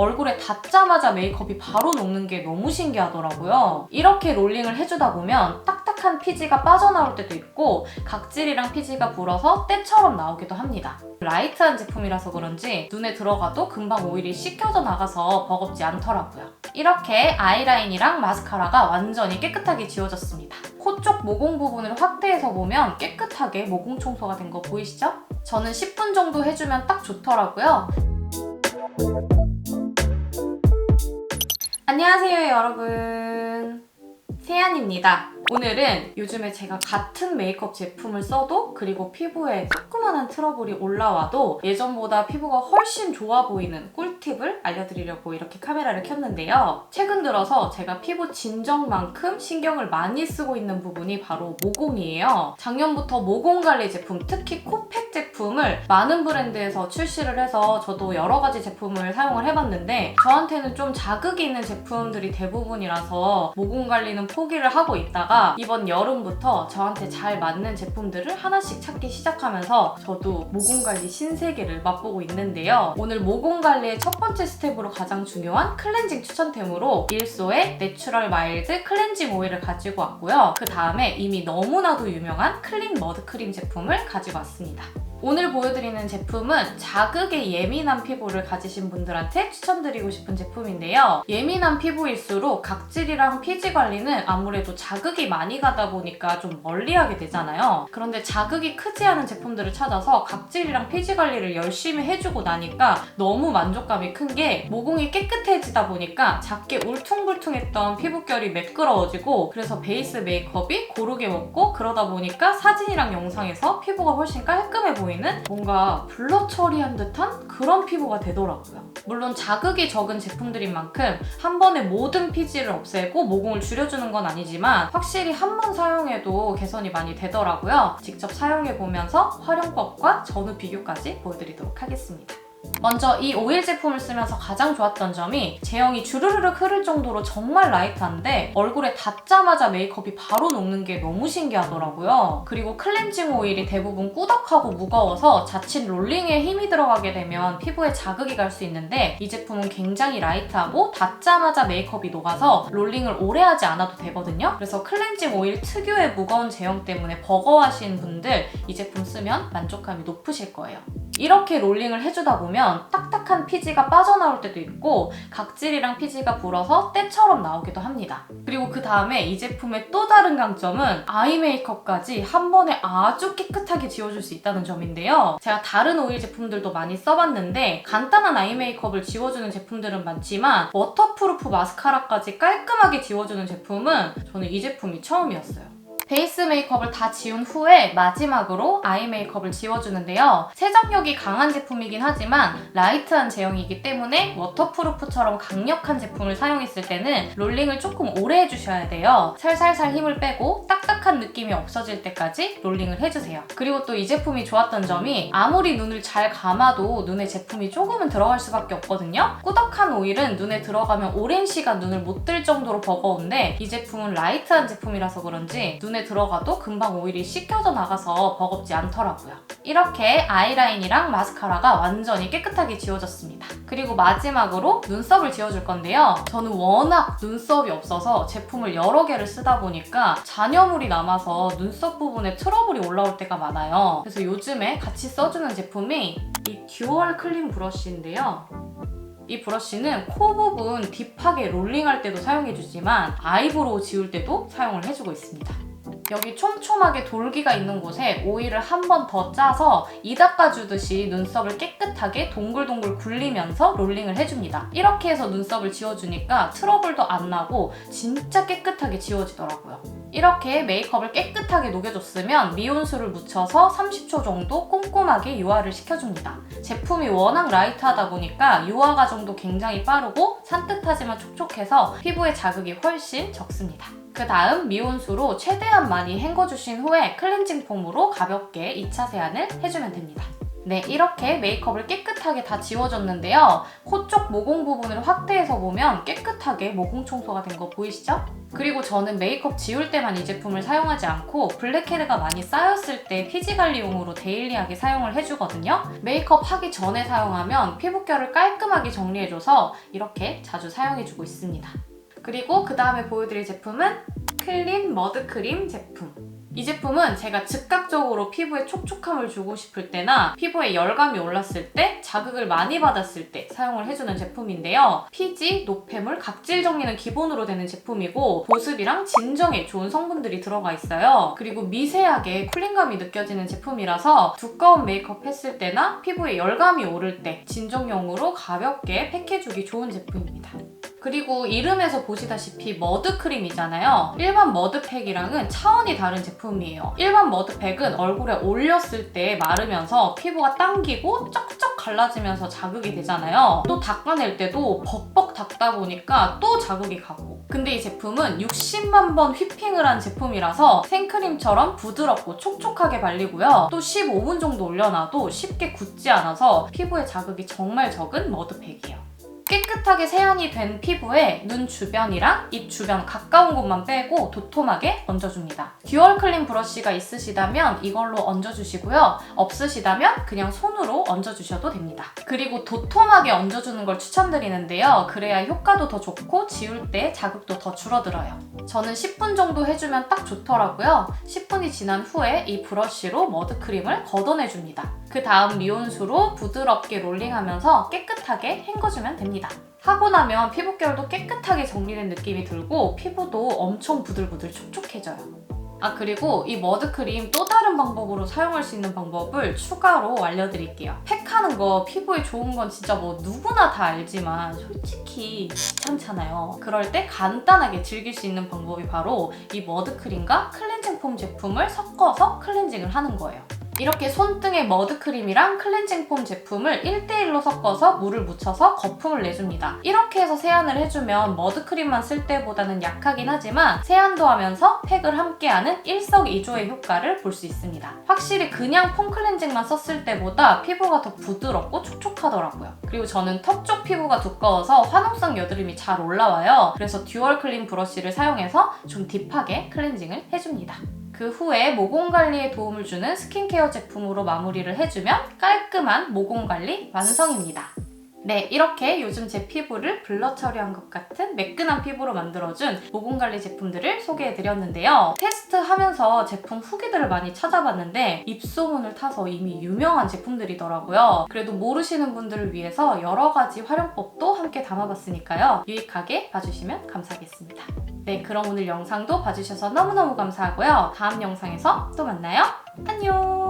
얼굴에 닿자마자 메이크업이 바로 녹는 게 너무 신기하더라고요. 이렇게 롤링을 해주다 보면 딱딱한 피지가 빠져나올 때도 있고 각질이랑 피지가 불어서 때처럼 나오기도 합니다. 라이트한 제품이라서 그런지 눈에 들어가도 금방 오일이 씻겨져 나가서 버겁지 않더라고요. 이렇게 아이라인이랑 마스카라가 완전히 깨끗하게 지워졌습니다. 코 쪽 모공 부분을 확대해서 보면 깨끗하게 모공 청소가 된 거 보이시죠? 저는 10분 정도 해주면 딱 좋더라고요. 안녕하세요 여러분, 세안입니다. 오늘은 요즘에 제가 같은 메이크업 제품을 써도 그리고 피부에 조그만한 트러블이 올라와도 예전보다 피부가 훨씬 좋아 보이는 꿀팁을 알려드리려고 이렇게 카메라를 켰는데요. 최근 들어서 제가 피부 진정만큼 신경을 많이 쓰고 있는 부분이 바로 모공이에요. 작년부터 모공관리 제품, 특히 코팩 제품을 많은 브랜드에서 출시를 해서 저도 여러 가지 제품을 사용을 해봤는데 저한테는 좀 자극이 있는 제품들이 대부분이라서 모공관리는 포기를 하고 있다가 이번 여름부터 저한테 잘 맞는 제품들을 하나씩 찾기 시작하면서 저도 모공관리 신세계를 맛보고 있는데요. 오늘 모공관리의 첫 번째 스텝으로 가장 중요한 클렌징 추천템으로 일소의 내추럴 마일드 클렌징 오일을 가지고 왔고요. 그 다음에 이미 너무나도 유명한 클린 머드크림 제품을 가지고 왔습니다. 오늘 보여드리는 제품은 자극에 예민한 피부를 가지신 분들한테 추천드리고 싶은 제품인데요. 예민한 피부일수록 각질이랑 피지 관리는 아무래도 자극이 많이 가다 보니까 좀 멀리하게 되잖아요. 그런데 자극이 크지 않은 제품들을 찾아서 각질이랑 피지 관리를 열심히 해주고 나니까 너무 만족감이 큰 게 모공이 깨끗해지다 보니까 작게 울퉁불퉁했던 피부결이 매끄러워지고 그래서 베이스 메이크업이 고르게 먹고 그러다 보니까 사진이랑 영상에서 피부가 훨씬 깔끔해 보이는 뭔가 블러 처리한 듯한 그런 피부가 되더라고요. 물론 자극이 적은 제품들인 만큼 한 번에 모든 피지를 없애고 모공을 줄여주는 건 아니지만 확실히 한 번 사용해도 개선이 많이 되더라고요. 직접 사용해보면서 활용법과 전후 비교까지 보여드리도록 하겠습니다. 먼저 이 오일 제품을 쓰면서 가장 좋았던 점이 제형이 주르르륵 흐를 정도로 정말 라이트한데 얼굴에 닿자마자 메이크업이 바로 녹는 게 너무 신기하더라고요. 그리고 클렌징 오일이 대부분 꾸덕하고 무거워서 자칫 롤링에 힘이 들어가게 되면 피부에 자극이 갈 수 있는데 이 제품은 굉장히 라이트하고 닿자마자 메이크업이 녹아서 롤링을 오래 하지 않아도 되거든요. 그래서 클렌징 오일 특유의 무거운 제형 때문에 버거워하시는 분들 이 제품 쓰면 만족감이 높으실 거예요. 이렇게 롤링을 해주다 보면 딱딱한 피지가 빠져나올 때도 있고 각질이랑 피지가 불어서 때처럼 나오기도 합니다. 그리고 그 다음에 이 제품의 또 다른 강점은 아이 메이크업까지 한 번에 아주 깨끗하게 지워줄 수 있다는 점인데요. 제가 다른 오일 제품들도 많이 써봤는데 간단한 아이 메이크업을 지워주는 제품들은 많지만 워터프루프 마스카라까지 깔끔하게 지워주는 제품은 저는 이 제품이 처음이었어요. 베이스 메이크업을 다 지운 후에 마지막으로 아이 메이크업을 지워주는데요. 세정력이 강한 제품이긴 하지만 라이트한 제형이기 때문에 워터프루프처럼 강력한 제품을 사용했을 때는 롤링을 조금 오래 해주셔야 돼요. 살살살 힘을 빼고 딱딱한 느낌이 없어질 때까지 롤링을 해주세요. 그리고 또 이 제품이 좋았던 점이 아무리 눈을 잘 감아도 눈에 제품이 조금은 들어갈 수밖에 없거든요. 꾸덕한 오일은 눈에 들어가면 오랜 시간 눈을 못 뜰 정도로 버거운데 이 제품은 라이트한 제품이라서 그런지 눈에 들어가도 금방 오일이 씻겨져 나가서 버겁지 않더라고요. 이렇게 아이라인이랑 마스카라가 완전히 깨끗하게 지워졌습니다. 그리고 마지막으로 눈썹을 지워줄 건데요. 저는 워낙 눈썹이 없어서 제품을 여러 개를 쓰다 보니까 잔여물이 남아서 눈썹 부분에 트러블이 올라올 때가 많아요. 그래서 요즘에 같이 써주는 제품이 이 듀얼 클린 브러쉬인데요. 이 브러쉬는 코 부분 딥하게 롤링할 때도 사용해주지만 아이브로우 지울 때도 사용을 해주고 있습니다. 여기 촘촘하게 돌기가 있는 곳에 오일을 한 번 더 짜서 이 닦아주듯이 눈썹을 깨끗하게 동글동글 굴리면서 롤링을 해줍니다. 이렇게 해서 눈썹을 지워주니까 트러블도 안 나고 진짜 깨끗하게 지워지더라고요. 이렇게 메이크업을 깨끗하게 녹여줬으면 미온수를 묻혀서 30초 정도 꼼꼼하게 유화를 시켜줍니다. 제품이 워낙 라이트하다 보니까 유화 과정도 굉장히 빠르고 산뜻하지만 촉촉해서 피부에 자극이 훨씬 적습니다. 그 다음 미온수로 최대한 많이 헹궈주신 후에 클렌징 폼으로 가볍게 2차 세안을 해주면 됩니다. 네, 이렇게 메이크업을 깨끗하게 다 지워줬는데요. 코 쪽 모공 부분을 확대해서 보면 깨끗하게 모공 청소가 된 거 보이시죠? 그리고 저는 메이크업 지울 때만 이 제품을 사용하지 않고 블랙헤드가 많이 쌓였을 때 피지 관리용으로 데일리하게 사용을 해주거든요. 메이크업 하기 전에 사용하면 피부결을 깔끔하게 정리해줘서 이렇게 자주 사용해주고 있습니다. 그리고 그 다음에 보여드릴 제품은 클린 머드크림 제품. 이 제품은 제가 즉각적으로 피부에 촉촉함을 주고 싶을 때나 피부에 열감이 올랐을 때, 자극을 많이 받았을 때 사용을 해주는 제품인데요. 피지, 노폐물, 각질 정리는 기본으로 되는 제품이고 보습이랑 진정에 좋은 성분들이 들어가 있어요. 그리고 미세하게 쿨링감이 느껴지는 제품이라서 두꺼운 메이크업 했을 때나 피부에 열감이 오를 때 진정용으로 가볍게 팩해주기 좋은 제품입니다. 그리고 이름에서 보시다시피 머드크림이잖아요. 일반 머드팩이랑은 차원이 다른 제품이에요. 일반 머드팩은 얼굴에 올렸을 때 마르면서 피부가 당기고 쩍쩍 갈라지면서 자극이 되잖아요. 또 닦아낼 때도 벅벅 닦다 보니까 또 자극이 가고. 근데 이 제품은 60만 번 휘핑을 한 제품이라서 생크림처럼 부드럽고 촉촉하게 발리고요. 또 15분 정도 올려놔도 쉽게 굳지 않아서 피부에 자극이 정말 적은 머드팩이에요. 깨끗하게 세안이 된 피부에 눈 주변이랑 입 주변 가까운 곳만 빼고 도톰하게 얹어줍니다. 듀얼 클린 브러쉬가 있으시다면 이걸로 얹어주시고요. 없으시다면 그냥 손으로 얹어주셔도 됩니다. 그리고 도톰하게 얹어주는 걸 추천드리는데요. 그래야 효과도 더 좋고 지울 때 자극도 더 줄어들어요. 저는 10분 정도 해주면 딱 좋더라고요. 10분이 지난 후에 이 브러쉬로 머드크림을 걷어내줍니다. 그 다음 미온수로 부드럽게 롤링하면서 깨끗하게 헹궈주면 됩니다. 하고 나면 피부결도 깨끗하게 정리된 느낌이 들고 피부도 엄청 부들부들 촉촉해져요. 그리고 이 머드크림 또 다른 방법으로 사용할 수 있는 방법을 추가로 알려드릴게요. 팩하는 거 피부에 좋은 건 진짜 뭐 누구나 다 알지만 솔직히 귀찮잖아요. 그럴 때 간단하게 즐길 수 있는 방법이 바로 이 머드크림과 클렌징 폼 제품을 섞어서 클렌징을 하는 거예요. 이렇게 손등에 머드크림이랑 클렌징 폼 제품을 1대1로 섞어서 물을 묻혀서 거품을 내줍니다. 이렇게 해서 세안을 해주면 머드크림만 쓸 때보다는 약하긴 하지만 세안도 하면서 팩을 함께하는 일석이조의 효과를 볼 수 있습니다. 확실히 그냥 폼 클렌징만 썼을 때보다 피부가 더 부드럽고 촉촉하더라고요. 그리고 저는 턱 쪽 피부가 두꺼워서 화농성 여드름이 잘 올라와요. 그래서 듀얼 클린 브러쉬를 사용해서 좀 딥하게 클렌징을 해줍니다. 그 후에 모공 관리에 도움을 주는 스킨케어 제품으로 마무리를 해주면 깔끔한 모공 관리 완성입니다. 네, 이렇게 요즘 제 피부를 블러 처리한 것 같은 매끈한 피부로 만들어준 모공 관리 제품들을 소개해드렸는데요. 테스트하면서 제품 후기들을 많이 찾아봤는데 입소문을 타서 이미 유명한 제품들이더라고요. 그래도 모르시는 분들을 위해서 여러 가지 활용법도 함께 담아봤으니까요. 유익하게 봐주시면 감사하겠습니다. 네, 그럼 오늘 영상도 봐주셔서 너무너무 감사하고요. 다음 영상에서 또 만나요. 안녕!